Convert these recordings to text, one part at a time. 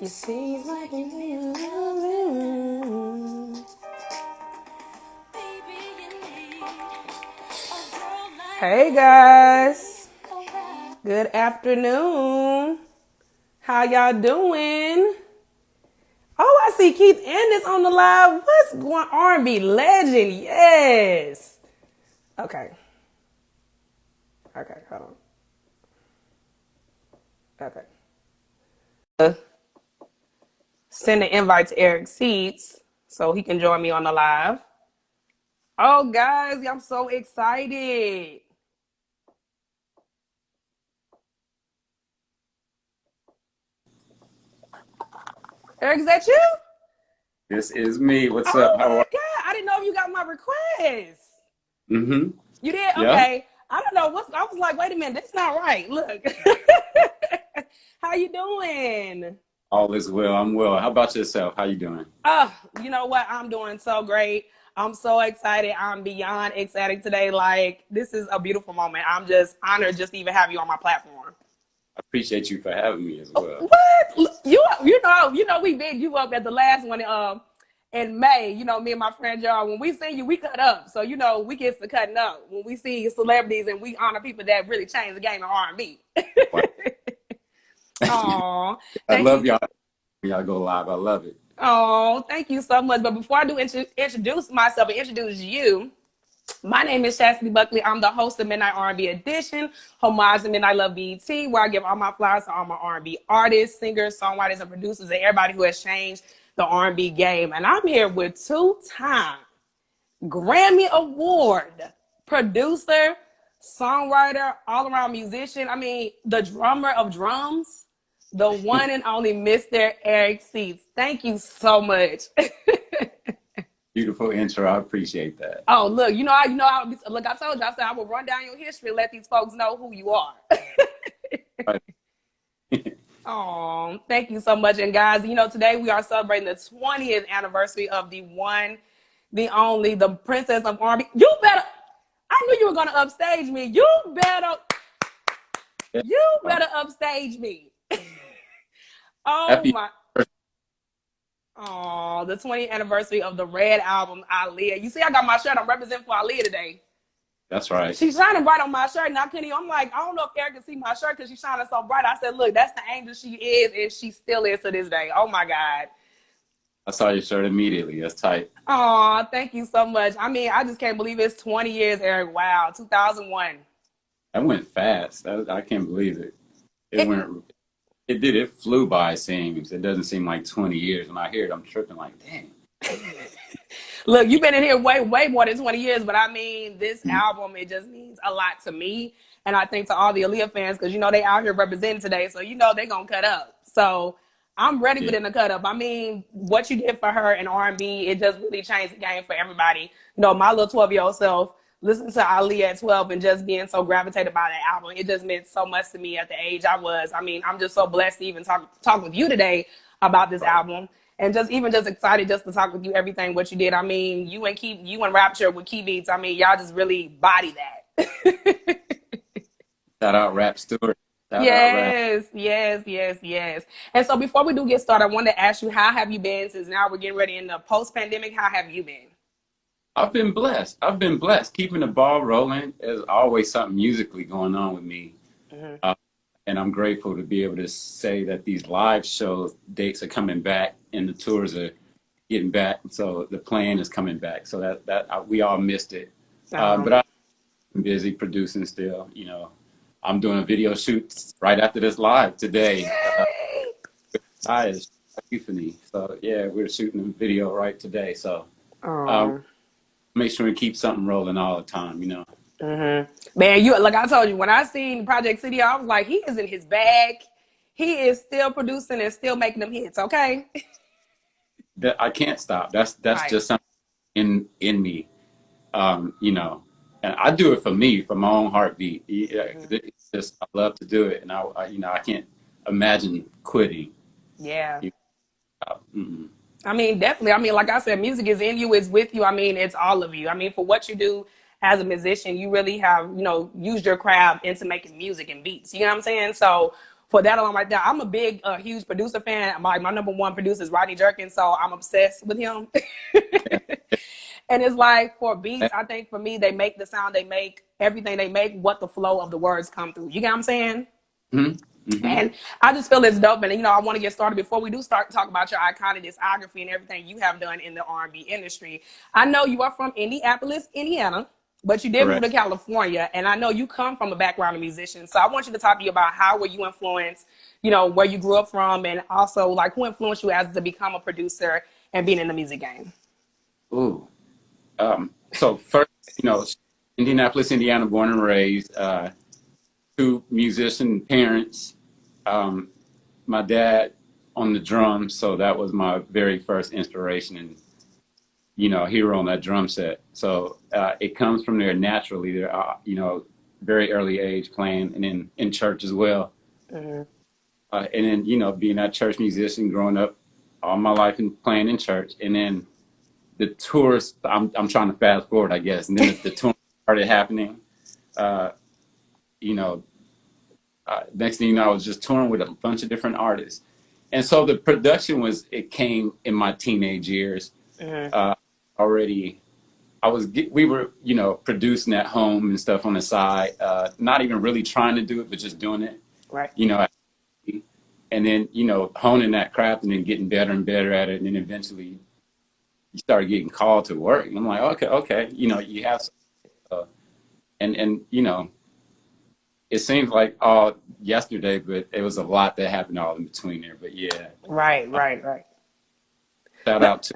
It seems like we're loving. Hey guys, good afternoon. How y'all doing? Oh, I see Keith Ennis on the live. What's going on? R&B Legend, yes. Okay, hold on. Okay. Send an invite to Eric Seats so he can join me on the live. Oh, guys, I'm so excited. Eric, is that you? This is me. What's Oh up? my God, I didn't know if you got my request. Mm-hmm. You did? Yeah. Okay. I don't know. I was like, wait a minute, that's not right. Look. How you doing? All is well. I'm well. How about yourself? How you doing? You know what? I'm doing so great. I'm so excited. I'm beyond excited today. Like, this is a beautiful moment. I'm just honored just to even have you on my platform. I appreciate you for having me as well. What? You know, we big you up at the last one in May. You know, me and my friend John, when we see you, we cut up. So, you know, we get to cutting up when we see celebrities and we honor people that really change the game of R&B. Wow. Aw, I thank love you. y'all when y'all go live. I love it. Oh, thank you so much. But before I do introduce myself and introduce you, my name is Chastity Buckley. I'm the host of Midnight R&B Edition, homage to Midnight Love BET, where I give all my flowers to all my R&B artists, singers, songwriters, and producers, and everybody who has changed the R&B game. And I'm here with two-time Grammy Award producer, songwriter, all-around musician. I mean, the drummer of drums, the one and only Mr. Eric Seats. Thank you so much. Beautiful intro. I appreciate that. Oh, look, look, I told you, I said I will run down your history and let these folks know who you are. Oh, thank you so much. And guys, you know, today we are celebrating the 20th anniversary of the one, the only, the princess of R&B. I knew you were going to upstage me. You better upstage me. Oh Happy. my. Oh, the 20th anniversary of the Red album, Aaliyah. You see, I got my shirt. I'm representing for Aaliyah today. That's right. She's shining bright on my shirt, and I'm like, I don't know if Eric can see my shirt because she's shining so bright. I said, look, that's the angel she is, and she still is to this day. Oh my God. I saw your shirt immediately. That's tight. Oh, thank you so much. I mean, I just can't believe it's 20 years, Eric. Wow, 2001. That went fast. I can't believe it. It did. It flew by, it seems. It doesn't seem like 20 years. When I hear it, I'm tripping like, dang. Look, you've been in here way more than 20 years, but I mean, this album, it just means a lot to me. And I think to all the Aaliyah fans, because, you know, they out here representing today. So, you know, they're going to cut up. So I'm ready for them to cut up. I mean, what you did for her in R&B, it just really changed the game for everybody. You know, my little 12-year-old self, listening to Aaliyah at 12 and just being so gravitated by that album, it just meant so much to me at the age I was. I mean, I'm just so blessed to even talk with you today about this album. And just excited just to talk with you, everything, what you did. I mean, you and Rapture with Key Beats, I mean, y'all just really body that. Shout out Rap Stewart. Yes. And so before we do get started, I wanted to ask you, how have you been since now we're getting ready in the post-pandemic? How have you been? I've been blessed. Keeping the ball rolling. There's always something musically going on with me. Mm-hmm. And I'm grateful to be able to say that these live show dates are coming back and the tours are getting back. So the plan is coming back. So that we all missed it. But I'm busy producing still. You know, I'm doing a video shoot right after this live today. Euphony. So yeah, we're shooting a video right today. So make sure we keep something rolling all the time, you know. Mm-hmm. Man, like I told you, when I seen Project City, I was like, he is in his bag. He is still producing and still making them hits. Okay. I can't stop. That's right. Just something in me, you know. And I do it for me, for my own heartbeat. It's just I love to do it, and I can't imagine quitting. Yeah. I mean, definitely. I mean, like I said, music is in you, it's with you. I mean, it's all of you. I mean, for what you do as a musician, you really have, you know, used your craft into making music and beats. You know what I'm saying? So for that alone right there, I'm a big, huge producer fan. My number one producer is Rodney Jerkins, so I'm obsessed with him. Yeah. And it's like for beats, I think for me, they make the sound they make, everything they make, what the flow of the words come through. You get what I'm saying? Mm-hmm. Mm-hmm. And I just feel it's dope. And, I want to get started before we do start to talk about your iconic discography and everything you have done in the R&B industry. I know you are from Indianapolis, Indiana, but you did move Correct. to California. And I know you come from a background of musicians. So I want you to talk to you about how were you influenced, where you grew up from, and also like who influenced you as to become a producer and being in the music game. Ooh. So first, Indianapolis, Indiana, born and raised, two musician parents. My dad on the drums, so that was my very first inspiration and hero on that drum set. So it comes from there naturally. There, very early age playing and in church as well. Mm-hmm. And then being that church musician, growing up all my life and playing in church, and then the tours. I'm trying to fast forward, I guess, and then the tour started happening. Uh, you know, Next thing you know, I was just touring with a bunch of different artists. And so the production it came in my teenage years. Mm-hmm. Already, we were, producing at home and stuff on the side, not even really trying to do it, but just doing it, Right. And then, honing that craft and then getting better and better at it. And then eventually you start getting called to work. And I'm like, okay. You have, and it seems like all yesterday, but it was a lot that happened all in between there. But yeah. Right. Shout out to,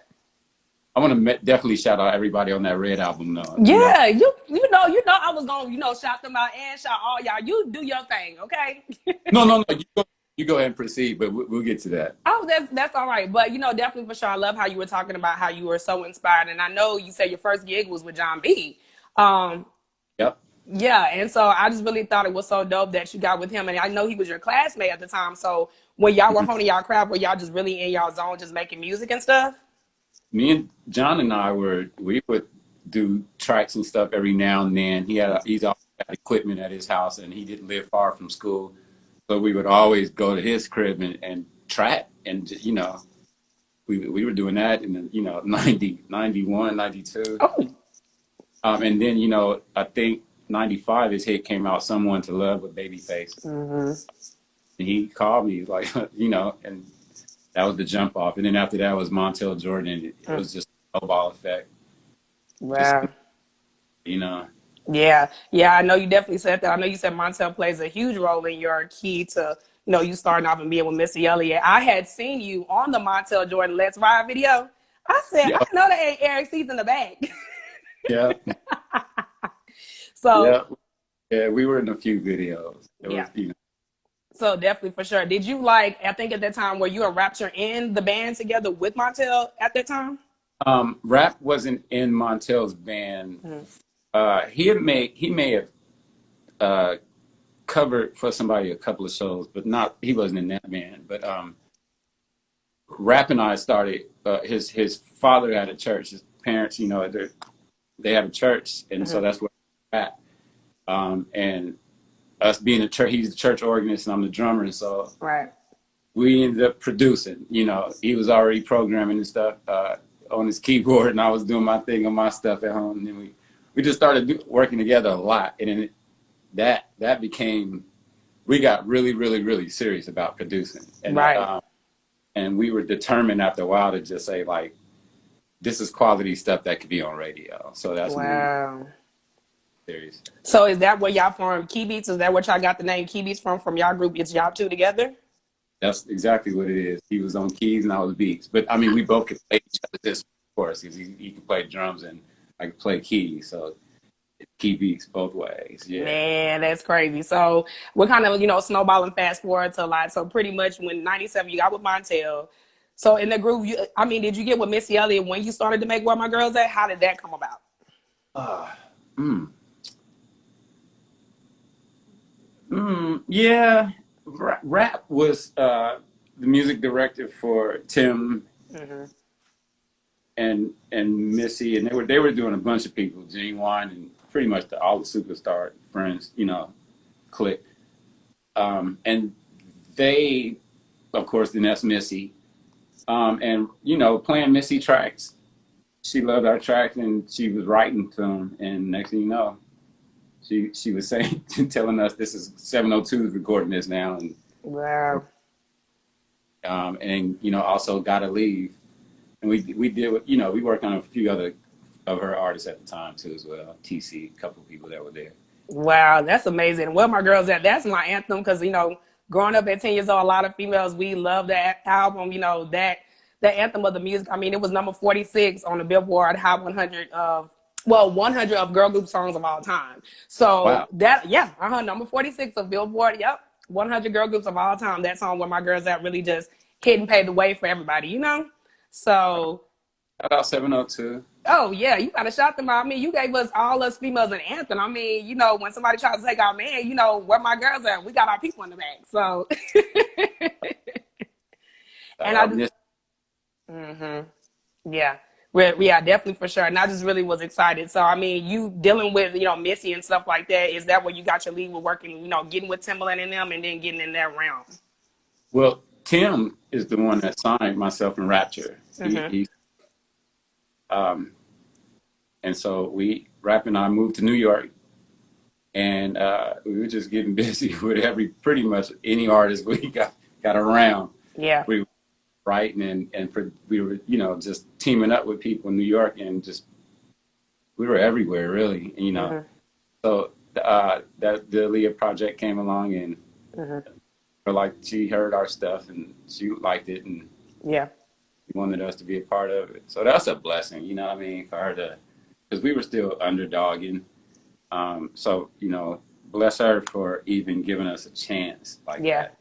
I want to definitely shout out everybody on that Red album, though. Yeah, you know, I was gonna, shout them out and shout all y'all. You do your thing, okay? No. You go ahead and proceed, but we'll get to that. Oh, that's all right. But definitely for sure, I love how you were talking about how you were so inspired. And I know you said your first gig was with John B. Yep. Yeah, and so I just really thought it was so dope that you got with him. And I know he was your classmate at the time. So when y'all were honing y'all craft, were y'all just really in y'all zone, just making music and stuff? Me and John and we would do tracks and stuff every now and then. He's always got equipment at his house, and he didn't live far from school, so we would always go to his crib and track. And we were doing that in the 90, 91, 92. Oh. And then I think 95 his hit came out, Someone to Love with Babyface. Mm-hmm. And he called me like and that was the jump off. And then after that was Montel Jordan. It was just a snowball effect. Wow. Just, Yeah, I know you definitely said that. I know you said Montel plays a huge role in your key to, you starting off and being with Missy Elliott. I had seen you on the Montel Jordan Let's Ride video. I said, Yeah. I know that ain't Eric C's in the back. Yeah. So Yeah, we were in a few videos. It yeah. was, So definitely for sure. Did you I think at that time, were you and Rapture in the band together with Montel at that time? Rap wasn't in Montel's band. Mm-hmm. He may have covered for somebody a couple of shows, but he wasn't in that band. But Rap and I started. His father had a church. His parents, they had a church, and so that's where we're at. And us being a church, he's the church organist, and I'm the drummer, and so Right. we ended up producing. He was already programming and stuff on his keyboard, and I was doing my thing on my stuff at home. And then we just started working together a lot, and then that became, we got really, really, really serious about producing. And, right. And we were determined after a while to just say, like, this is quality stuff that could be on radio. So that's wow. Serious. So is that where y'all formed Key Beats? Is that where y'all got the name Key Beats from y'all group? It's y'all two together? That's exactly what it is. He was on keys and I was beats. But I mean, we both could play each other this, of course, because he could play drums and I could play keys. So Key Beats both ways. Yeah. Man, that's crazy. So we're kind of, snowballing fast forward to a lot. So pretty much when 97, you got with Montel. So in the group, did you get with Missy Elliott when you started to make Where My Girls At? How did that come about? Yeah. Rap was the music director for Tim and Missy, and they were doing a bunch of people, Genuine and pretty much all the superstar friends, clique. And they, of course, then that's Missy. And, you know, playing Missy tracks. She loved our tracks and she was writing to them. And next thing you know, she was saying, telling us this is 702 is recording this now. And, Wow. and you know, also Gotta Leave. And we did, you know, we worked on a few other of her artists at the time too as well. TC, a couple of people that were there. Wow, that's amazing. Where my girls at? That's my anthem because you know, growing up at 10 years old, a lot of females we love that album. You know that the anthem of the music. I mean, it was number 46 on the Billboard Hot 100 of 100 of girl group songs of all time. So Wow. that number 46 of Billboard. Yep, 100 girl groups of all time. That song where my girls at really just hit and paved the way for everybody. You know, so. Shout out 702. Oh yeah, you gotta shout them out. I mean, you gave us females an anthem. I mean, you know, when somebody tries to take our man, you know, where my girls at? We got our people in the back. So and I just yeah. Yeah, definitely for sure. And I just really was excited. So I mean, you dealing with, you know, Missy and stuff like that, is that where you got your lead with working, you know, getting with Timbaland and them and then getting in that realm? Well, Tim is the one that signed myself and Rapture. And so Rap and I moved to New York, and we were just getting busy with pretty much any artist we got around. Yeah. We were writing and we were, you know, just teaming up with people in New York, and just we were everywhere really, you know. So that the Aaliyah project came along, and like she heard our stuff and she liked it, and yeah, she wanted us to be a part of it. So that's a blessing, you know what I mean, for her to, because we were still underdogging. So, you know, bless her for even giving us a chance like that.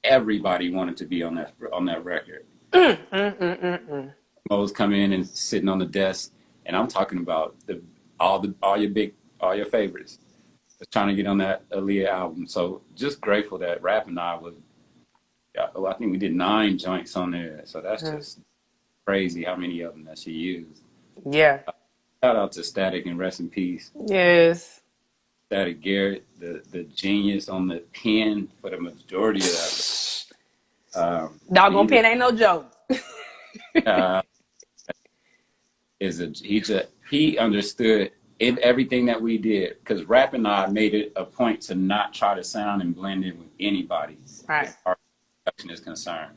Everybody wanted to be on that record. Mo's come in and sitting on the desk, and I'm talking about all your favorites was trying to get on that Aaliyah album. So just grateful that Rap and I was. I think we did 9 joints on there. So that's just crazy how many of them that she used. Yeah. Shout out to Static and rest in peace. Yes. Static Garrett, the genius on the pen for the majority of that. Doggone pen ain't no joke. He understood everything that we did, because Rap and I made it a point to not try to sound and blend in with anybody. Right. As far as production is concerned.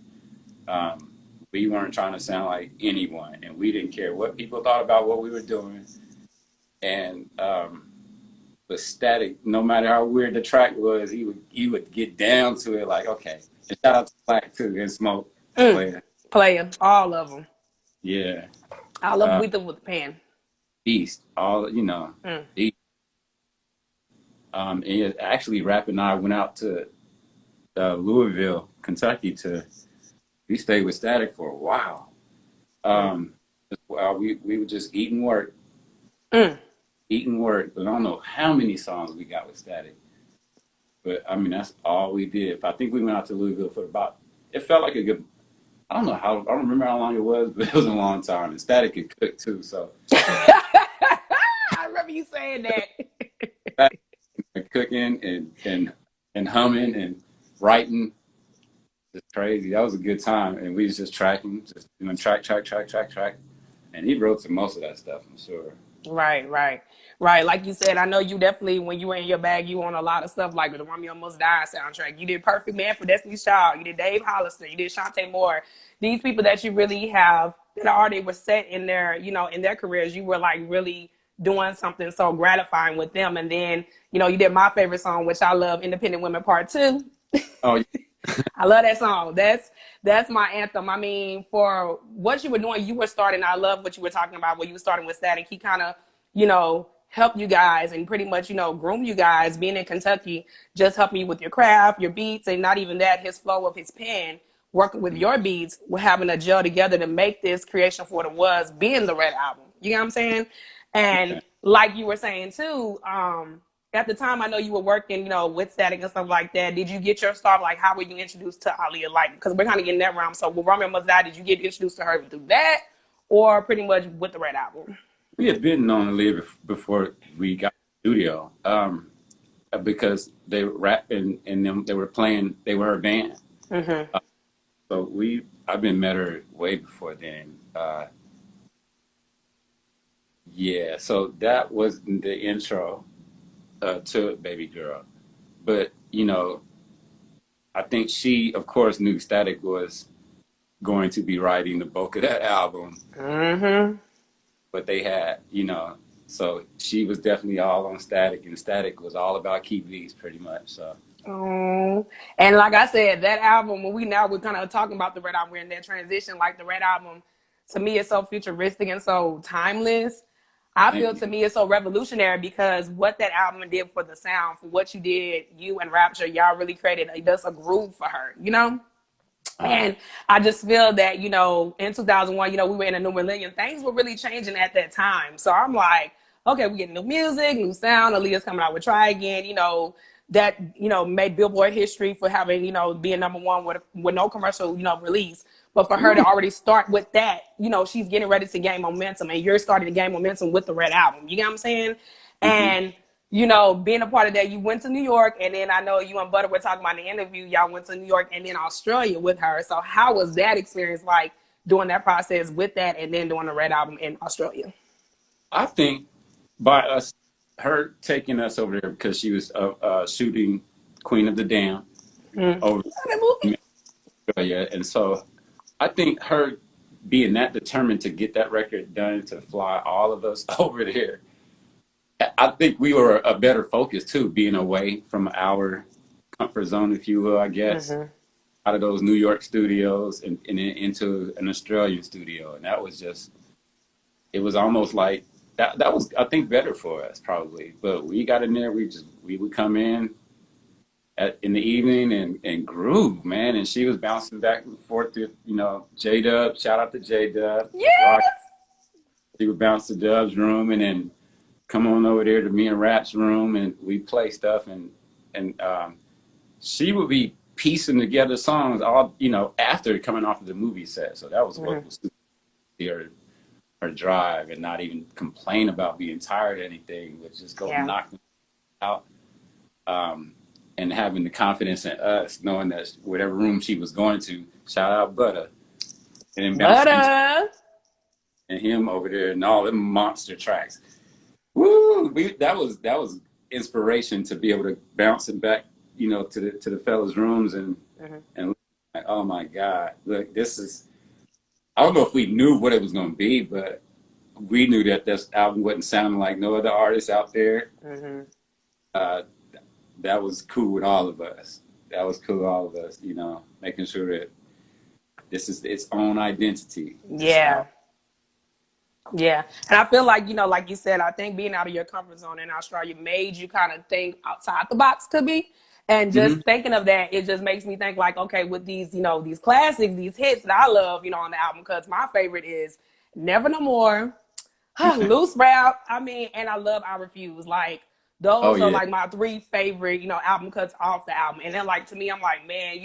We weren't trying to sound like anyone, and we didn't care what people thought about what we were doing. And but Static, no matter how weird the track was, he would get down to it like, okay. And shout out to Black too, and Smoke. Player, all of them. Yeah. I love with the pen. Beast, all, you know. Beast. And actually, Rap and I went out to Louisville, Kentucky we stayed with Static for a while. We were just eating work. Eating work, but I don't know how many songs we got with Static. But I mean, that's all we did. I think we went out to Louisville for it felt like a good, I don't don't remember how long it was, but it was a long time. And Static could cook too, so. I remember you saying that. Cooking and humming and writing. Just crazy. That was a good time. And we was just tracking, just doing track. And he wrote to most of that stuff, I'm sure. Right. Like you said, I know you definitely, when you were in your bag, you on a lot of stuff like the Romeo Almost Died soundtrack. You did Perfect Man for Destiny's Child. You did Dave Hollister. You did Shantae Moore. These people that you really have that already were set in their, you know, in their careers, you were like really doing something so gratifying with them. And then, you know, you did my favorite song, which I love, Independent Women Part 2. Oh, I love that song. That's my anthem. I mean, for what you were doing, you were starting. I love what you were talking about, where you were starting with Static. He kind of, you know, helped you guys and pretty much, you know, groom you guys. Being in Kentucky, just helping you with your craft, your beats, and not even that, his flow of his pen, working with your beats, we're having a gel together to make this creation for what it was, being the Red Album. You know what I'm saying? And like you were saying too, at the time, I know you were working, you know, with Static and stuff like that. Did you get your start? Like, how were you introduced to Aaliyah? Like, because we're kind of getting that round. So, with Romeo Must Die, did you get introduced to her through that, or pretty much with the Red Album? We had been known Aaliyah before we got to the studio. because they were rapping and them they were playing. They were a band. Mm-hmm. So I've been met her way before then. Yeah, so that was the intro to Baby Girl. But I think she, of course, knew Static was going to be writing the bulk of that album. Mm-hmm. But they had, so she was definitely all on Static, and Static was all about key beats, pretty much. So. Oh, and like I said, that album, when we're kind of talking about the Red Album, we're in that transition. Like the Red Album, to me, is so futuristic and so timeless. I feel Thank to you. me it's so revolutionary because what that album did for the sound, for what you did, you and Rapture, y'all really created just a groove for her, you know? Uh, And I just feel that, in 2001, we were in a new millennium. Things were really changing at that time. So I'm like, okay, we're getting new music, new sound. Aaliyah's coming out with Try Again, that, made Billboard history for having, being number one with no commercial, release. But for her to ooh, already start with that, she's getting ready to gain momentum. And you're starting to gain momentum with the Red Album. You get what I'm saying? mhm. And being a part of that, you went to New York, and then I know you and Butter were talking about in the interview, y'all went to New York and then Australia with her. So how was that experience like doing that process with that and then doing the Red Album in Australia? I think by her taking us over there because she was shooting Queen of the Dam Mm. over That movie? in Australia, and so I think her being that determined to get that record done, to fly all of us over there, I think we were a better focus too, being away from our comfort zone, if you will, I guess, Mm-hmm. out of those New York studios and into an Australian studio. And that was just, it was almost like that was, I think, better for us probably. But we got in there, we would come in in the evening and groove, man. And she was bouncing back and forth to, J Dub, shout out to J Dub, rock. Yes. She would bounce to Dub's room and then come on over there to me and Rap's room, and we play stuff, and she would be piecing together songs all after coming off of the movie set. So that was what Mm-hmm. was her drive, and not even complain about being tired or anything, but just go Yeah. knock them out. And having the confidence in us, knowing that whatever room she was going to, shout out Butter, and then bounce into Butter. and him over there and all them monster tracks. Woo! That was inspiration to be able to bounce it back, to the fellas' rooms Mm-hmm. and like, oh my God, look, this is. I don't know if we knew what it was going to be, but we knew that this album wasn't sounding like no other artist out there. Mm-hmm. Uh, that was cool with all of us. That was cool with all of us, making sure that this is its own identity. This Yeah. album. Yeah. And I feel like, like you said, I think being out of your comfort zone in Australia made you kind of think outside the box to be. And just Mm-hmm. thinking of that, it just makes me think like, okay, with these, these classics, these hits that I love, on the album, because my favorite is Never No More, Loose Rap. I mean, and I love I Refuse. Like, Oh those are yeah, like my three favorite, album cuts off the album. And then like to me, I'm like, man,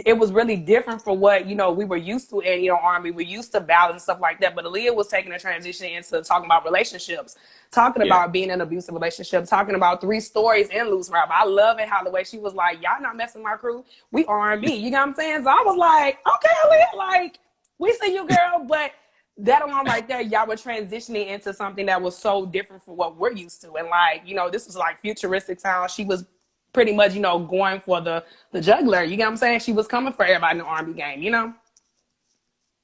it was really different for what, we were used to in, R&B. We're used to ballads and stuff like that. But Aaliyah was taking a transition into talking about relationships, talking yeah, about being in an abusive relationship, talking about three stories in Loose Rap. I love it how the way she was like, y'all not messing my crew. We R&B. You know what I'm saying? So I was like, okay, Aaliyah, like, we see you, girl, but that alone right there, y'all were transitioning into something that was so different from what we're used to. And like, this was like futuristic sound. She was pretty much, going for the juggler. You get what I'm saying? She was coming for everybody in the R&B game.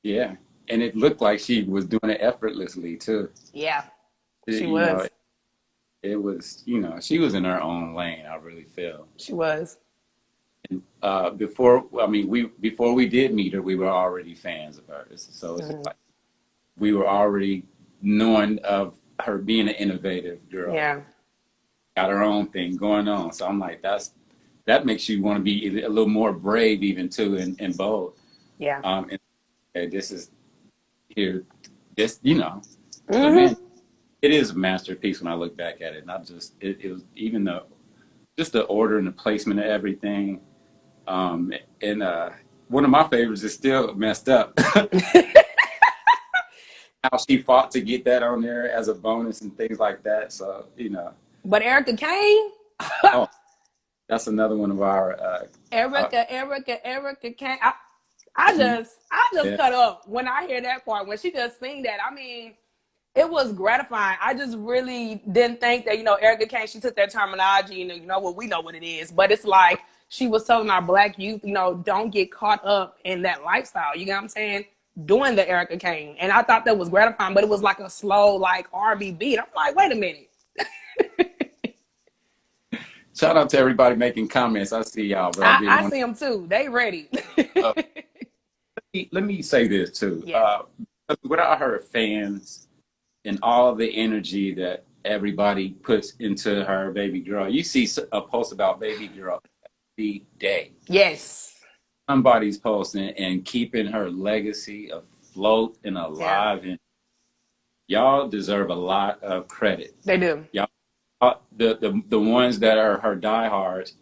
yeah. And it looked like she was doing it effortlessly too. Yeah, she You know, was. it was, she was in her own lane. I really feel. She was. Before we did meet her, we were already fans of hers. So it's Mhm. like we were already knowing of her being an innovative girl, Yeah. got her own thing going on. So I'm like, that makes you want to be a little more brave, even too, and bold. Yeah. And this is here, but Hmm. man, it is a masterpiece when I look back at it. Not just it was even just the order and the placement of everything. And one of my favorites is still messed up. How she fought to get that on there as a bonus and things like that. So But Erica Kane. Oh, that's another one of our. Erica can't. I just Yeah, cut up when I hear that part. When she just sing that, I mean, it was gratifying. I just really didn't think that, Erica Kane, she took that terminology, what we know what it is. But it's like she was telling our black youth, don't get caught up in that lifestyle. You know what I'm saying? Doing the Erica Kane. And I thought that was gratifying, but it was like a slow, like R&B beat. I'm like, wait a minute. shout out to everybody making comments. I see y'all, but I did I want. see them too. They ready. Uh, let me say this too. Yeah. Without her fans and all the energy that everybody puts into her baby girl, you see a post about baby girl every day. Yes. Somebody's posting and keeping her legacy afloat and Yeah. alive, and y'all deserve a lot of credit. They do. Y'all, the ones that are her diehards,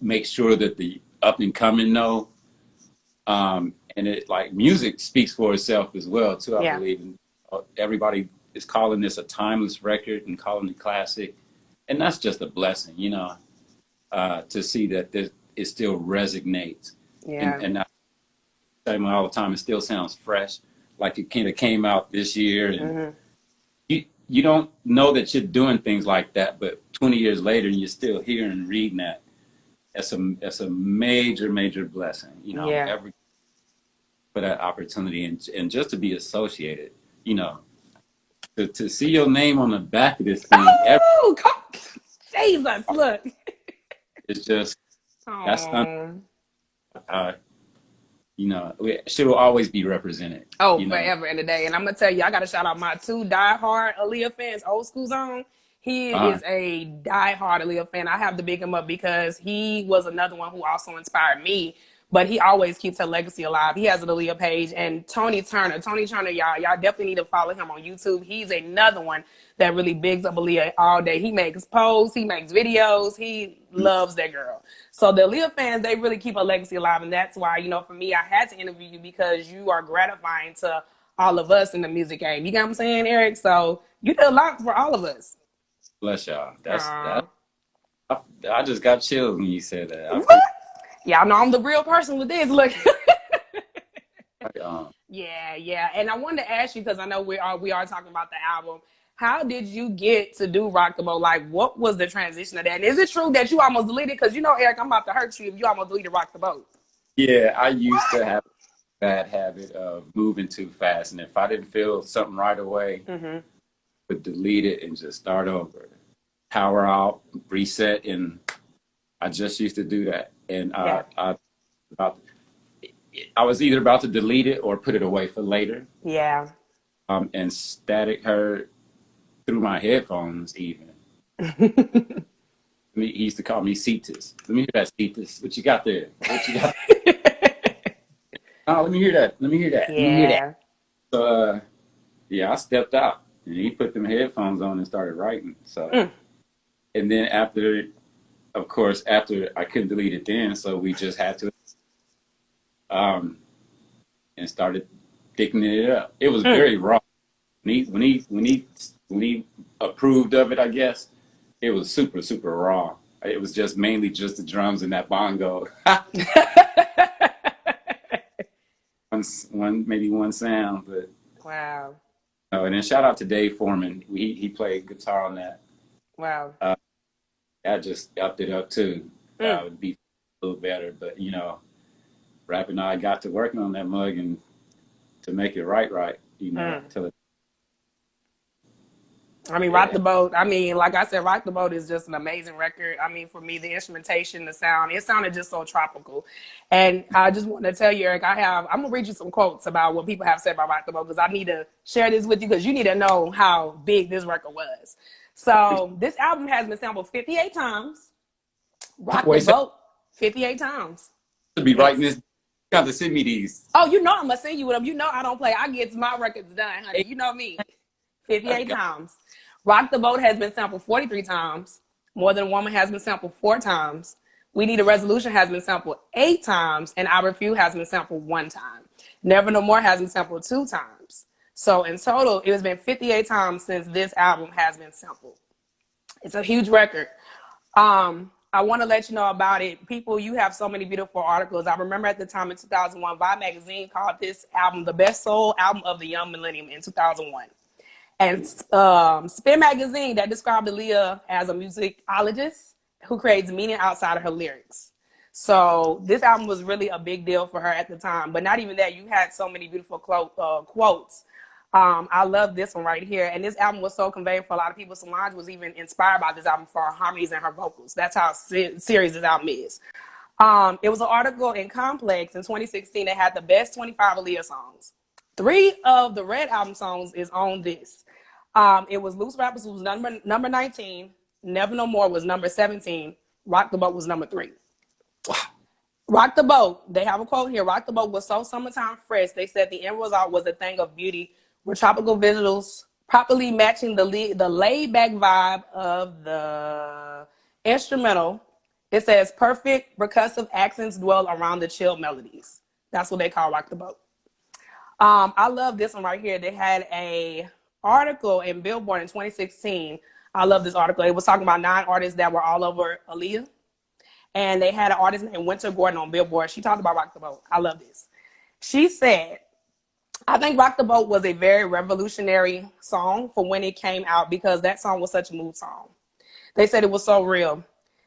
make sure that the up and coming know. And it, like, music speaks for itself as well too. I Yeah. believe, and everybody is calling this a timeless record and calling it classic, and that's just a blessing, to see that this it still resonates. Yeah. And I say all the time, it still sounds fresh, like it kind of came out this year. And you don't know that you're doing things like that, but 20 years later, you're still hearing and reading that. That's a major blessing, Yeah. every for that opportunity, and just to be associated, to see your name on the back of this thing, Oh, Jesus, look. it's just, that's Oh. uh, she will always be represented. Oh, forever in the day. And I'm going to tell you, I got to shout out my two diehard Aaliyah fans, Old School Zone. He Uh, is a diehard Aaliyah fan. I have to big him up because he was another one who also inspired me. But he always keeps her legacy alive. He has an Aaliyah page. And Tony Turner, y'all definitely need to follow him on YouTube. He's another one that really bigs up Aaliyah all day. He makes posts, he makes videos, he loves that girl. So the Aaliyah fans, they really keep her legacy alive. And that's why, for me, I had to interview you because you are gratifying to all of us in the music game. You get what I'm saying, Eric? So you did a lot for all of us. bless y'all. Aww. I just got chills when you said that. Y'all know I'm the real person with this. Look. Um, Yeah. And I wanted to ask you, because I know we are talking about the album. How did you get to do Rock the Boat? Like, what was the transition of that? And is it true that you almost deleted? Because Eric, I'm about to hurt you if you almost deleted Rock the Boat. yeah, I used to have a bad habit of moving too fast, and if I didn't feel something right away, I would delete it and just start over, power out, reset, and I just used to do that. And I was either about to delete it or put it away for later. Yeah. And Static heard through my headphones even. He used to call me Cetus. Let me hear that, Cetus. What you got there? What you got? Oh, let me hear that. Let me hear that. Yeah. Let me hear that. So, I stepped out, and he put them headphones on and started writing. So, and then after I couldn't delete it then, so we just had to, and started thickening it up. It was very raw. When he approved of it, I guess it was super raw. It was just mainly just the drums and that bongo. Maybe one sound, but Wow. and then shout out to Dave Foreman. He played guitar on that. Wow. I just upped it up too. It would be a little better, but Rap and I got to working on that mug and to make it right, till it. I mean, Rock the Boat. I mean, like I said, Rock the Boat is just an amazing record. I mean, for me, the instrumentation, the sound, it sounded just so tropical. And I just want to tell you, Eric, I'm going to read you some quotes about what people have said about Rock the Boat, because I need to share this with you, because you need to know how big this record was. So this album has been sampled 58 times. Rock the Boat, 58 times. To be writing this, you got to send me these. Oh, I'm going to send you with them. I don't play. I get my records done, honey. You know me. 58 times. Rock the Boat has been sampled 43 times. More Than a Woman has been sampled 4 times. We Need a Resolution has been sampled 8 times. And I Refuse has been sampled 1 time. Never No More has been sampled 2 times. So in total, it has been 58 times since this album has been sampled. It's a huge record. I want to let you know about it. People, you have so many beautiful articles. I remember at the time in 2001, Vibe magazine called this album the best soul album of the young millennium in 2001. And Spin magazine that described Aaliyah as a musicologist who creates meaning outside of her lyrics. So this album was really a big deal for her at the time. But not even that, you had so many beautiful quotes. I love this one right here. And this album was so conveying for a lot of people. Solange was even inspired by this album for her harmonies and her vocals. That's how serious this album is. It was an article in Complex in 2016 that had the best 25 Aaliyah songs. 3 of the Red Album songs is on this. It was Loose Rappers was number 19. Never No More was number 17. Rock the Boat was number 3. Rock the Boat, they have a quote here. Rock the Boat was so summertime fresh. They said the end result was a thing of beauty with tropical visuals properly matching the laid-back vibe of the instrumental. It says perfect percussive accents dwell around the chill melodies. That's what they call Rock the Boat. I love this one right here. They had a article in Billboard in 2016. I love this article. It was talking about 9 artists that were all over Aaliyah. And they had an artist named Winter Gordon on Billboard. She talked about Rock the Boat. I love this. She said, I think Rock the Boat was a very revolutionary song for when it came out because that song was such a mood song. They said it was so real.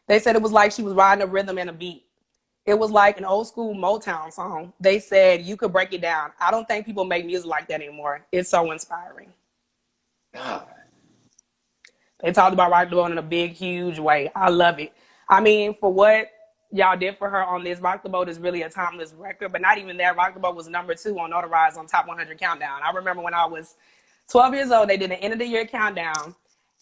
They said it was like she was riding a rhythm and a beat. It was like an old school Motown song. They said you could break it down. I don't think people make music like that anymore. It's so inspiring. God. They talked about Rock the Boat in a big, huge way. I love it. I mean, for what y'all did for her on this, Rock the Boat is really a timeless record. But not even that. Rock the Boat was number 2 on Notarized on Top 100 Countdown. I remember when I was 12 years old, they did an end of the year countdown.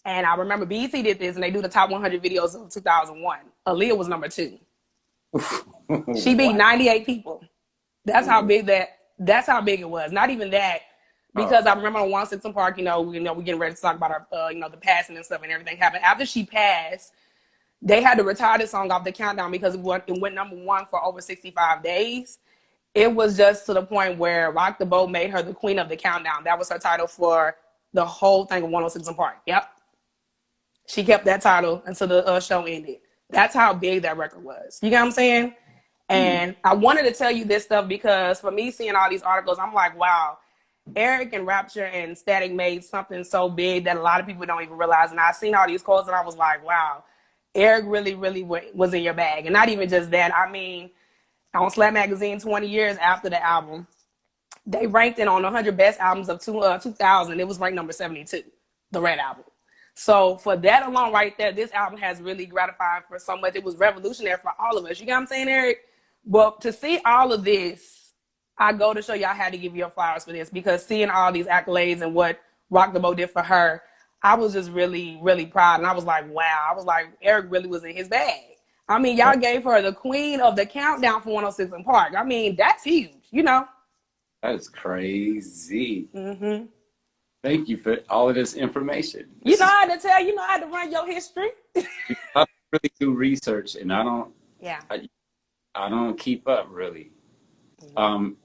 And I remember BET did this, and they do the top 100 videos of 2001. Aaliyah was number 2. She beat 98 people. That's how big that's how big it was. Not even that, because I remember on 161 Park, we're getting ready to talk about her, the passing and stuff and everything happened. After she passed, they had to retire the song off the countdown because it went number 1 for over 65 days. It was just to the point where Rock the Boat made her the queen of the countdown. That was her title for the whole thing of 106 and Park. Yep. She kept that title until the show ended. That's how big that record was. You get what I'm saying? And I wanted to tell you this stuff because for me, seeing all these articles, I'm like, wow, Eric and Rapture and Static made something so big that a lot of people don't even realize. And I seen all these quotes and I was like, wow, Eric really, really was in your bag. And not even just that. I mean, on Slap Magazine 20 years after the album, they ranked it on 100 best albums of 2000. It was ranked number 72, the Red Album. So for that alone right there, this album has really gratified for so much. It was revolutionary for all of us. You get what I'm saying, Eric? But to see all of this, I go to show you I had to give you flowers for this because seeing all these accolades and what Rock the Boat did for her, I was just really, really proud. And I was like, wow. I was like, Eric really was in his bag. I mean, y'all gave her the queen of the countdown for 106 and Park. I mean, that's huge, That is crazy. Mm-hmm. Thank you for all of this information. I had to tell you, I had to run your history. I really do research, and I don't. Yeah. I don't keep up really. Mm-hmm.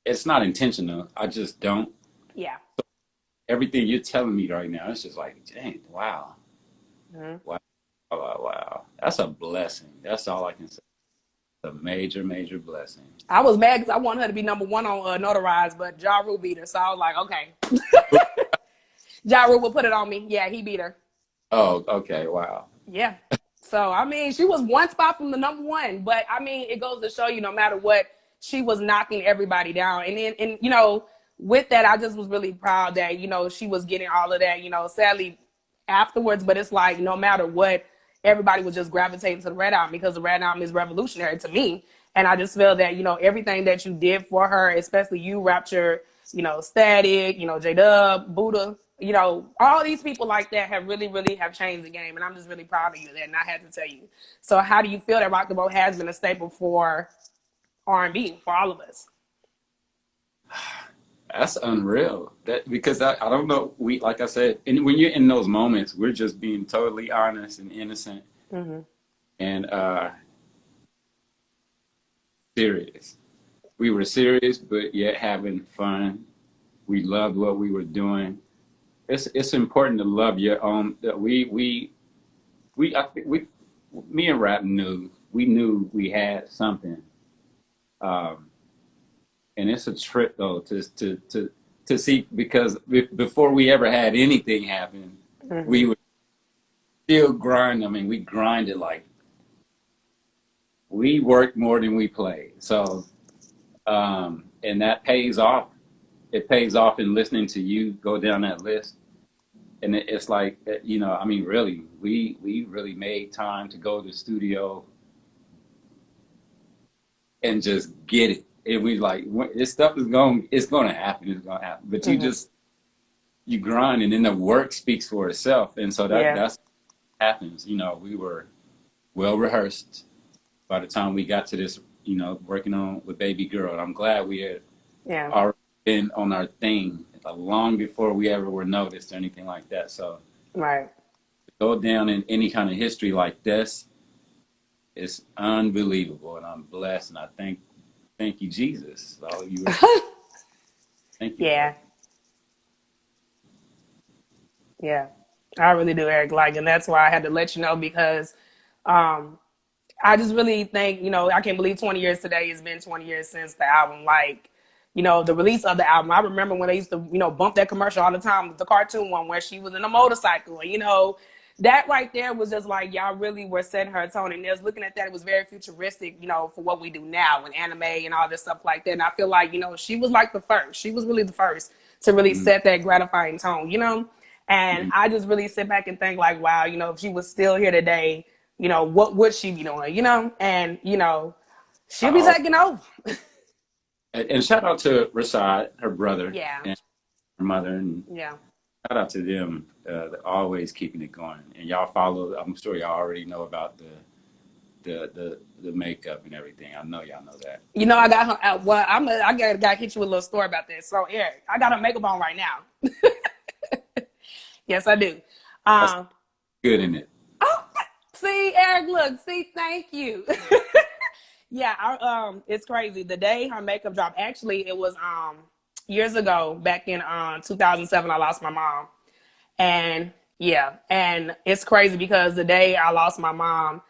It's not intentional. I just don't. Yeah. So everything you're telling me right now, it's just like, dang, wow. Mm-hmm. Wow. That's a blessing. That's all I can say. It's a major, major blessing. I was mad because I wanted her to be number 1 on Notarized, but Ja Rule beat her. So I was like, okay. Ja Rule will put it on me. Yeah, he beat her. Oh, okay. Wow. Yeah. So, I mean, she was 1 spot from the number 1. But, I mean, it goes to show you no matter what, she was knocking everybody down. And then, with that, I just was really proud that, she was getting all of that, sadly afterwards. But it's like no matter what, everybody was just gravitating to the Red Album because the Red Album is revolutionary to me. And I just feel that, everything that you did for her, especially you, Rapture, Static, J-Dub, Buddha, all these people like that have really, really have changed the game. And I'm just really proud of you that, and I had to tell you. So how do you feel that Rock the Boat has been a staple for R&B, for all of us? That's unreal. Because I don't know, like I said, and when you're in those moments, we're just being totally honest and innocent. Mm-hmm. And serious. We were serious, but yet having fun. We loved what we were doing. It's important to love your own. We me and Rap knew we had something. And it's a trip though to see, because before we ever had anything happen, we would still grind. I mean, we grinded like we worked more than we played. So, and that pays off. It pays off in listening to you go down that list. And it's like, I mean, really, we really made time to go to the studio and just get it. And we like, this stuff it's going to happen. It's going to happen. But you grind, and then the work speaks for itself. And so that's what happens. We were well rehearsed by the time we got to this, working on with Baby Girl. And I'm glad we had already been on our thing long before we ever were noticed or anything like that. So right, to go down in any kind of history like this, it's unbelievable, and I'm blessed, and I thank you, Jesus. All you thank you. Yeah, I really do, Eric. Like, and that's why I had to let you know, because I just really think, I can't believe 20 years today. It's been 20 years since the album. Like, the release of the album. I remember when they used to, bump that commercial all the time, the cartoon one where she was in a motorcycle. And, that right there was just like, y'all really were setting her tone. And just looking at that, it was very futuristic, for what we do now in anime and all this stuff like that. And I feel like, she was like the first. She was really the first to really set that gratifying tone, And I just really sit back and think like, wow, if she was still here today, what would she be doing, And, she'll be taking over. And shout out to Rashad, her brother, and her mother, and shout out to them, always keeping it going. And y'all follow. I'm sure y'all already know about the makeup and everything. I know y'all know that. I got her. Well, I gotta hit you with a little story about this. So, Eric, I got her makeup on right now. Yes, I do. That's good in it. Oh, see, Eric, look, thank you. Yeah, it's crazy. The day her makeup dropped, actually, it was years ago, back in 2007, I lost my mom. And and it's crazy because the day I lost my mom,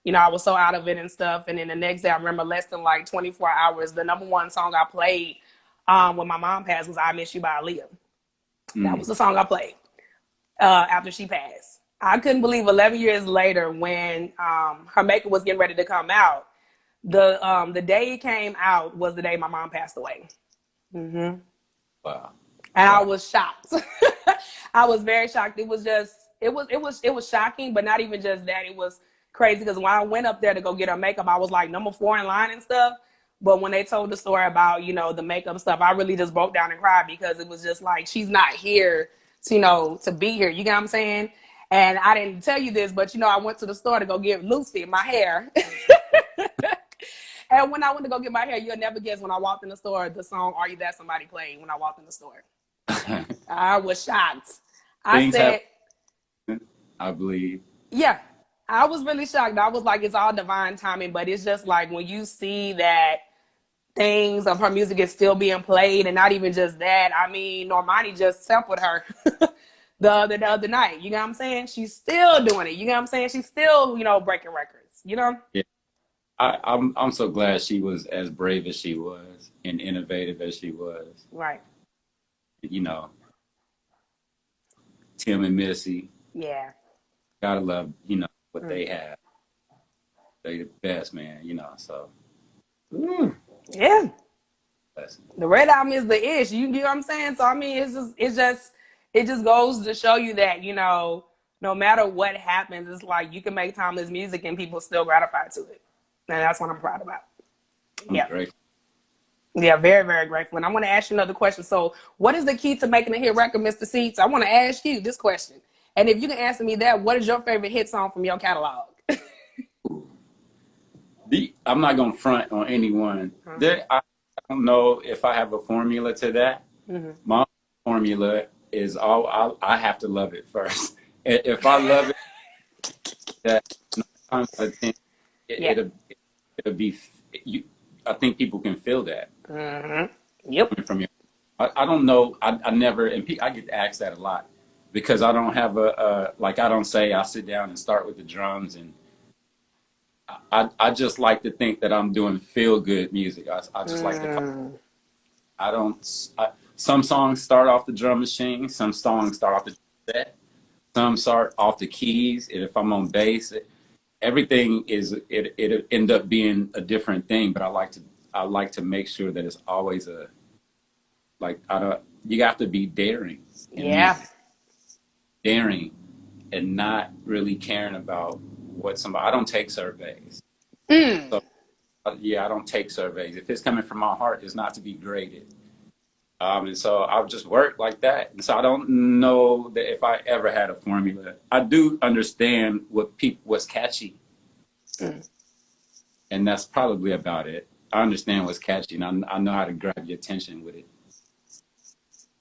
I was so out of it and stuff. And then the next day, I remember less than like 24 hours, the number one song I played when my mom passed was I Miss You by Aaliyah. That was the song I played after she passed. I couldn't believe 11 years later when her makeup was getting ready to come out. The day it came out was the day my mom passed away. Wow. And I was shocked. I was very shocked. It was shocking, but not even just that. It was crazy because when I went up there to go get her makeup, I was like number 4 in line and stuff. But when they told the story about, the makeup stuff, I really just broke down and cried because it was just like, she's not here, to be here. You get what I'm saying? And I didn't tell you this, but, I went to the store to go get Lucy my hair. And when I went to go get my hair, you'll never guess when I walked in the store, the song Are You That Somebody played when I walked in the store. I was shocked. I said, I believe. Yeah, I was really shocked. I was like, it's all divine timing, but it's just like when you see that things of her music is still being played, and not even just that. I mean, Normani just sampled her the other night. You know what I'm saying? She's still doing it. You know what I'm saying? She's still, breaking records. Yeah. I'm so glad she was as brave as she was and innovative as she was. Right. Tim and Missy. Yeah. Gotta love, what they have. They the best, man, so. Yeah. The Red Album is the ish. You get what I'm saying? So I mean, it just goes to show you that, no matter what happens, it's like you can make timeless music and people still gratified to it. And that's what I'm proud about. I'm grateful. Yeah, very, very grateful. And I want to ask you another question. So what is the key to making a hit record, Mr. Seats? I want to ask you this question. And if you can answer me that, what is your favorite hit song from your catalog? I'm not going to front on anyone. I don't know if I have a formula to that. My formula is I have to love it first. If I love it, that 9 times out of 10, it'll be. I think people can feel that. Yep. From you, I don't know. I never, and I get asked that a lot. Because I don't have I don't say I sit down and start with the drums and I just like to think that I'm doing feel good music. I just like to. Mm. I don't. Some songs start off the drum machine. Some songs start off the set. Some start off the keys. And if I'm on bass, everything it end up being a different thing. But I like to make sure that it's always a like I don't. You have to be daring in Yeah. music, daring, and not really caring about what somebody. I don't take surveys. Mm. So yeah, I don't take surveys. If it's coming from my heart, it's not to be graded. And so I'll just work like that. And so I don't know that if I ever had a formula. I do understand what's catchy, Mm. and that's probably about it. I understand what's catchy, and I know how to grab your attention with it.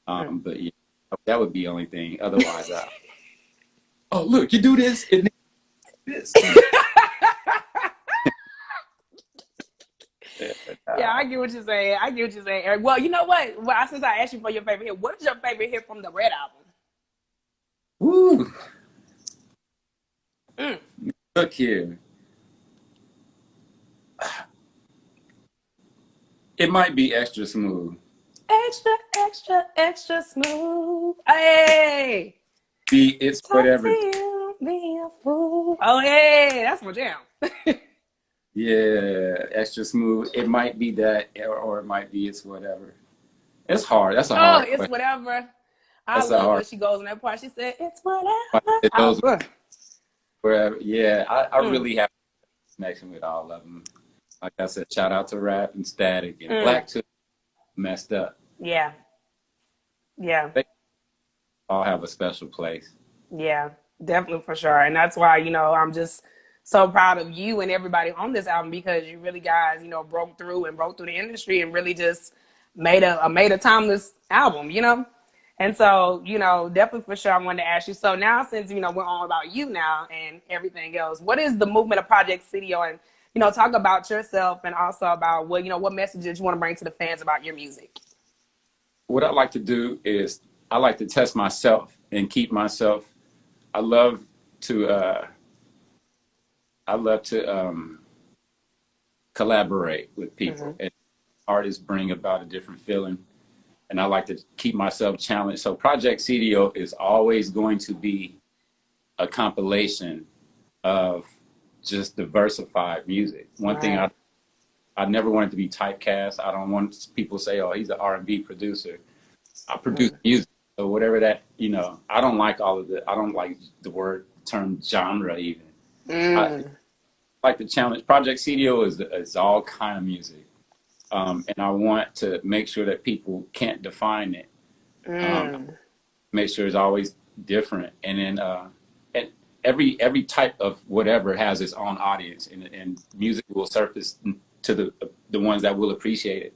Mm. But yeah, that would be the only thing. Otherwise, oh look, you do this and this. Yeah, I get what you're saying. I get what you're saying, Eric. Well, you know what? Well, since I asked you for your favorite hit, what is your favorite hit from the Red album? Woo! Mm. Look here. It might be extra smooth. Extra, extra, extra smooth. Hey, It's talk to whatever. you, be a fool. Oh, hey, that's my jam. Yeah, extra smooth. It might be that, or it might be it's whatever. It's hard. That's a Oh, hard it's question. whatever. I That's a love hard. when she goes in that part. She said, "It's whatever." Those Oh, wherever. Yeah, I mm, really have a connection with all of them. Like I said, shout out to Rap and Static and mm. Black too. Messed up. Yeah, yeah. They all have a special place. Yeah, definitely for sure. And that's why, I'm just so proud of you and everybody on this album because you really guys, broke through and broke through the industry and really just made a timeless album. And so, definitely for sure I wanted to ask you. So now since, we're on about you now and everything else, what is the movement of Project Studio and, talk about yourself and also about what messages you want to bring to the fans about your music. What I like to do is I like to test myself and keep myself. I love to uh, I love to collaborate with people, Mm-hmm. and artists bring about a different feeling. And I like to keep myself challenged. So Project CDO is always going to be a compilation of just diversified music. One thing Right. I never wanted to be typecast. I don't want people to say, "Oh, he's an R&B producer." I produce Mm. music, so whatever that I don't like all of the. I don't like the word term genre even. I Mm. like the challenge. Project CDO is all kind of music, and I want to make sure that people can't define it. Mm. Make sure it's always different, and then and every type of whatever has its own audience, and music will surface to the ones that will appreciate it.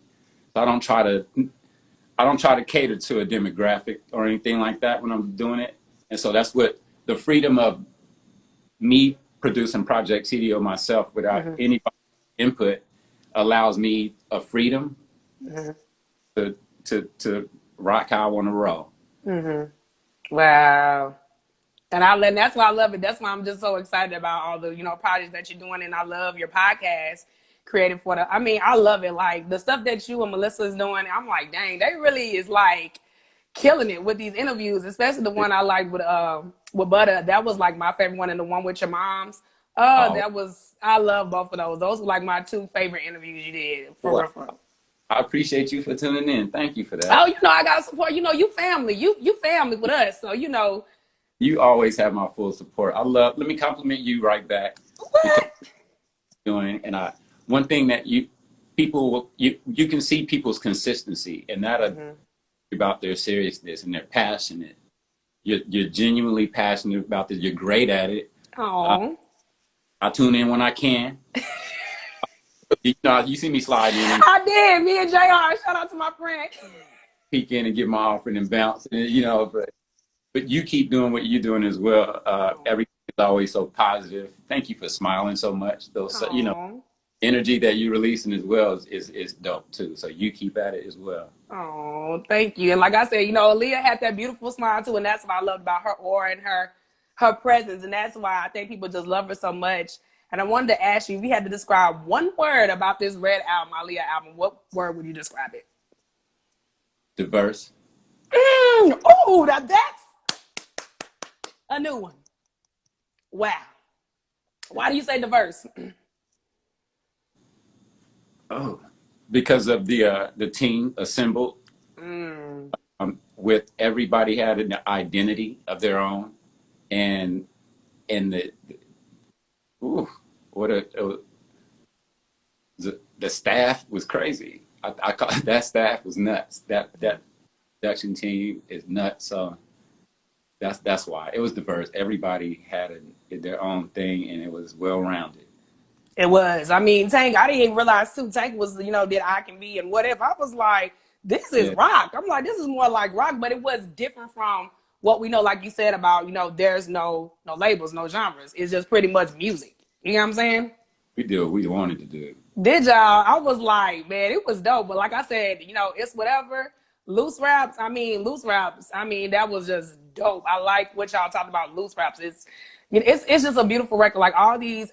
So I don't try to cater to a demographic or anything like that when I'm doing it. And so that's what the freedom of me producing Project CDO myself without Mm-hmm. any input allows me a freedom Mm-hmm. to rock how I want to roll. Mm-hmm. Wow. And that's why I love it. That's why I'm just so excited about all the, projects that you're doing. And I love your podcast created for I love it. Like the stuff that you and Melissa is doing, I'm like, dang, they really is like killing it with these interviews, especially the one I like with Butter. That was like my favorite one, and the one with your moms. Oh, I love both of those. Those were like my two favorite interviews you did. For well, real, for real. I appreciate you for tuning in. Thank you for that. Oh, I got support. You family. You family with us. So You always have my full support. Let me compliment you right back because what? you're doing, and one thing that you can see people's consistency and that Mm-hmm. about their seriousness and they're passionate. You're genuinely passionate about this. You're great at it. Uh, Oh. I tune in when I can. You see me slide in and I did. Me and JR. Shout out to my friend. peek in and get my offering and bounce. But you keep doing what you're doing as well. Everything is always so positive. Thank you for smiling so much. Those Oh. energy that you're releasing as well is dope too. So you keep at it as well. Oh, thank you. And like I said, Aaliyah had that beautiful smile too, and that's what I loved about her aura and her presence, and that's why I think people just love her so much. And I wanted to ask you, if you had to describe one word about this Red album, Aaliyah album, what word would you describe it? Diverse. Oh, that's a new one. Wow. Why do you say diverse? Oh, because of the team assembled, with everybody had an identity of their own, and the ooh, what the staff was crazy. I call that staff was nuts. That production team is nuts. So that's why it was diverse. Everybody had their own thing, and it was well rounded. It was. I mean, Tank, I didn't even realize too. Tank was, did I Can Be and whatever. I was like, this is Yeah, rock. I'm like, this is more like rock, but it was different from what we know, like you said about, there's no labels, no genres. It's just pretty much music. You know what I'm saying? we did what we wanted to do. Did y'all? I was like, man, it was dope. But like I said, it's whatever. Loose raps. I mean, that was just dope. I like what y'all talked about. Loose raps. It's just a beautiful record. Like all these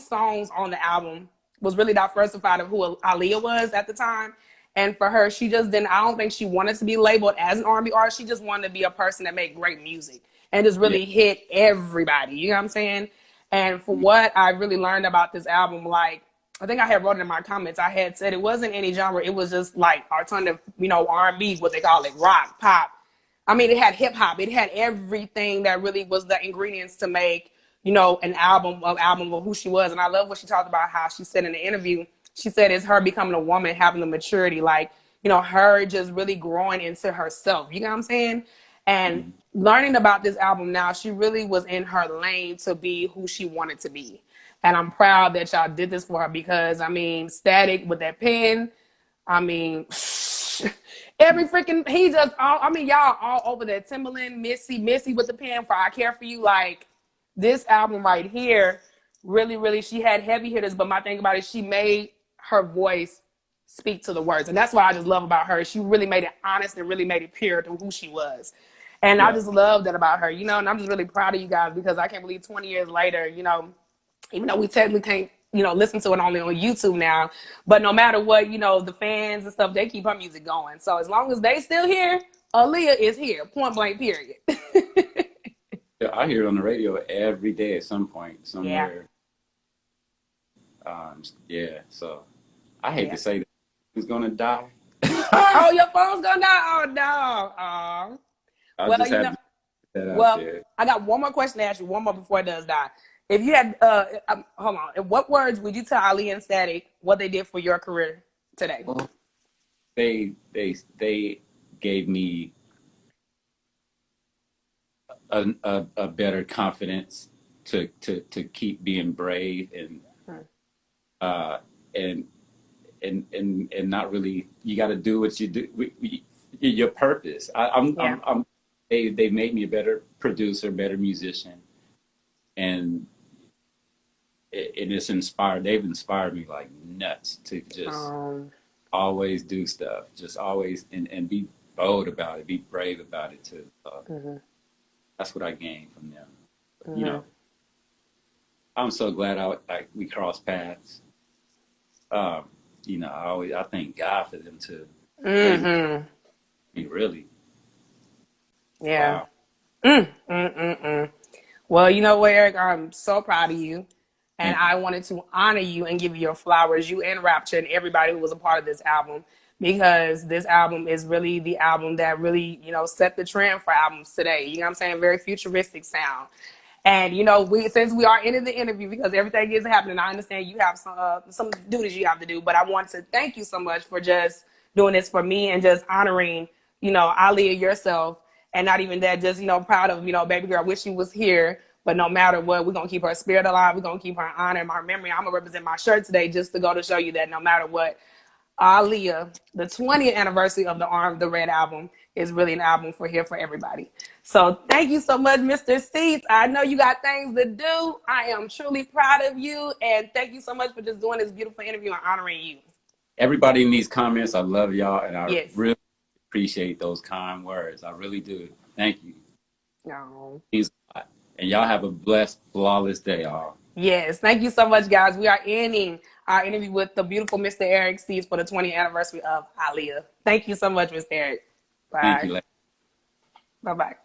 songs on the album was really diversified of who Aaliyah was at the time. And for her, she just didn't. I don't think she wanted to be labeled as an R&B artist. She just wanted to be a person that made great music and just Yeah, really hit everybody. You know what I'm saying? And for what I really learned about this album, like I think I had wrote it in my comments. I had said it wasn't any genre. It was just like alternative, R&B, what they call it, rock, pop. I mean, it had hip hop. It had everything that really was the ingredients to make, an album of who she was. And I love what she talked about, how she said in the interview, she said it's her becoming a woman, having the maturity, like, her just really growing into herself. You know what I'm saying? And learning about this album now, she really was in her lane to be who she wanted to be. And I'm proud that y'all did this for her because, I mean, Static with that pen, I mean, every freaking, y'all all over that. Timberland, Missy with the pen for I Care For You. Like, this album right here, really, really, she had heavy hitters, but my thing about it, she made her voice speak to the words. And that's what I just love about her. She really made it honest and really made it pure to who she was. And I yeah. just love that about her, and I'm just really proud of you guys because I can't believe 20 years later, even though we technically can't, listen to it only on YouTube now, but no matter what, the fans and stuff, they keep her music going. So as long as they still here, Aaliyah is here, point blank, period. Yeah, I hear it on the radio every day at some point Yeah. somewhere. Yeah, so I hate Yeah. to say that who's gonna die. Oh, your phone's gonna die? Oh, no. Oh. I Well, just had to put that out well, there. I got one more question to ask you, one more before it does die. If you had, hold on, in what words would you tell Ali and Static what they did for your career today? Well, they gave me a better confidence to keep being brave uh and and not really, you got to do what you do, your purpose. Yeah. They made me a better producer, better musician, and it's inspired. They've inspired me like nuts to just Um, always do stuff, just always and be bold about it, be brave about it too. That's what I gained from them. I'm so glad we crossed paths. Um, I thank God for them too. They mm-hmm. really, Yeah. wow. Well, you know what, Eric? I'm so proud of you. And Thank you. I wanted to honor you and give you your flowers, you and Rapture and everybody who was a part of this album, because this album is really the album that really, set the trend for albums today. You know what I'm saying? Very futuristic sound. And since we are in the interview, because everything is happening, I understand you have some duties you have to do, but I want to thank you so much for just doing this for me and just honoring, Aaliyah yourself, and not even that, just proud of baby girl. I wish she was here, but no matter what, we're gonna keep her spirit alive. We're gonna keep her honor and her memory. I'm gonna represent my shirt today just to go to show you that no matter what, Aaliyah, the 20th anniversary of the Red album is really an album for everybody. So thank you so much, Mr. Seats. I know you got things to do. I am truly proud of you, and thank you so much for just doing this beautiful interview and honoring you. Everybody in these comments, I love y'all, and I Yes. really appreciate those kind words. I really do. Thank you. No. Means a lot. And y'all have a blessed, flawless day, all. Yes. Thank you so much, guys. We are ending our interview with the beautiful Mr. Eric Steves for the 20th anniversary of Aaliyah. Thank you so much, Mr. Eric. Thank Bye. you. Bye-bye.